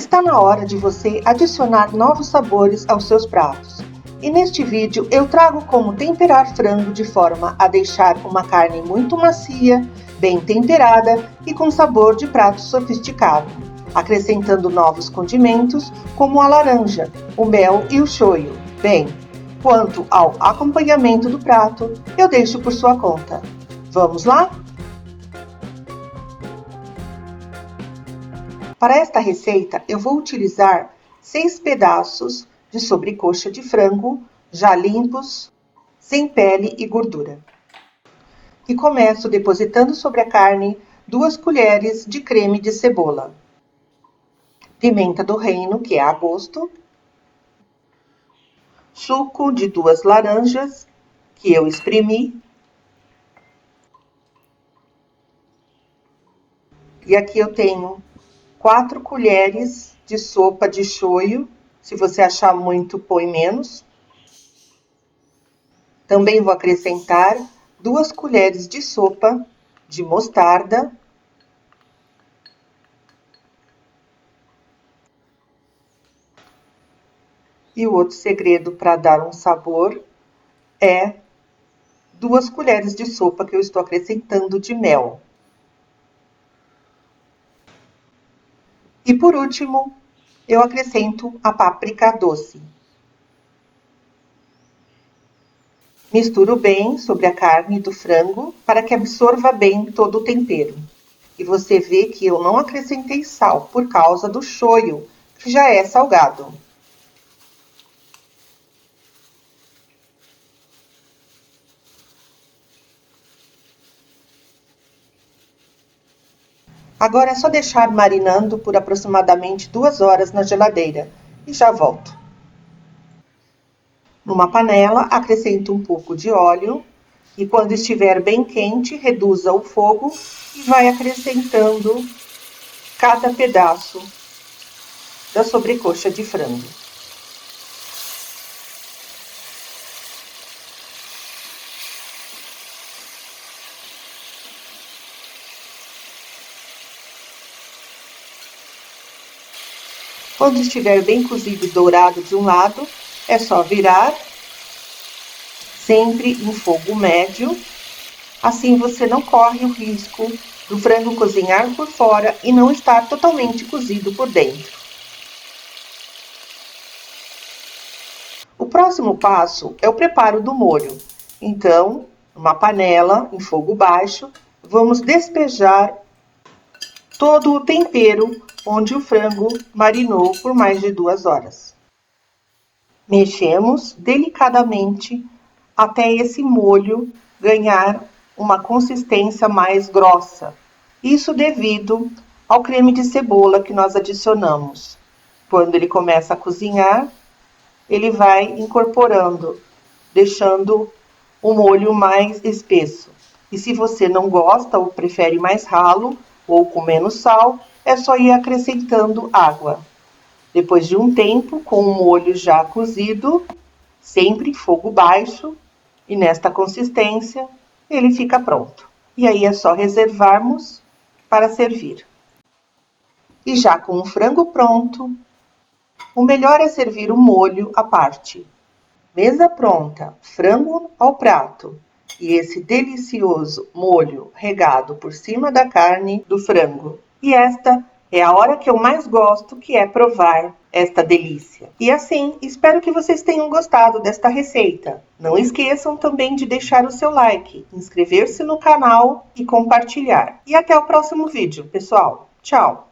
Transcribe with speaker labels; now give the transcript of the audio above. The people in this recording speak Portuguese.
Speaker 1: Está na hora de você adicionar novos sabores aos seus pratos. E neste vídeo eu trago como temperar frango de forma a deixar uma carne muito macia, bem temperada e com sabor de prato sofisticado, acrescentando novos condimentos como a laranja, o mel e o shoyu. Bem, quanto ao acompanhamento do prato, eu deixo por sua conta. Vamos lá? Para esta receita, eu vou utilizar 6 pedaços de sobrecoxa de frango, já limpos, sem pele e gordura. E começo depositando sobre a carne 2 colheres de creme de cebola, pimenta do reino, que é a gosto, suco de 2 laranjas, que eu espremi, e aqui eu tenho 4 colheres de sopa de shoyu. Se você achar muito, põe menos. Também vou acrescentar 2 colheres de sopa de mostarda. E o outro segredo para dar um sabor é 2 colheres de sopa que eu estou acrescentando de mel. E por último, eu acrescento a páprica doce. Misturo bem sobre a carne do frango para que absorva bem todo o tempero. E você vê que eu não acrescentei sal por causa do shoyu, que já é salgado. Agora é só deixar marinando por aproximadamente 2 horas na geladeira e já volto. Numa panela, acrescento um pouco de óleo e quando estiver bem quente, reduza o fogo e vai acrescentando cada pedaço da sobrecoxa de frango. Quando estiver bem cozido e dourado de um lado, é só virar, sempre em fogo médio. Assim você não corre o risco do frango cozinhar por fora e não estar totalmente cozido por dentro. O próximo passo é o preparo do molho. Então, numa panela em fogo baixo, vamos despejar todo o tempero onde o frango marinou por mais de 2 horas. Mexemos delicadamente até esse molho ganhar uma consistência mais grossa. Isso devido ao creme de cebola que nós adicionamos. Quando ele começa a cozinhar, ele vai incorporando, deixando o molho mais espesso. E se você não gosta ou prefere mais ralo ou com menos sal, é só ir acrescentando água. Depois de um tempo, com o molho já cozido, sempre em fogo baixo e nesta consistência, ele fica pronto. E aí é só reservarmos para servir. E já com o frango pronto, o melhor é servir o molho à parte. Mesa pronta, frango ao prato e esse delicioso molho regado por cima da carne do frango. E esta é a hora que eu mais gosto, que é provar esta delícia. E assim, espero que vocês tenham gostado desta receita. Não esqueçam também de deixar o seu like, inscrever-se no canal e compartilhar. E até o próximo vídeo, pessoal. Tchau!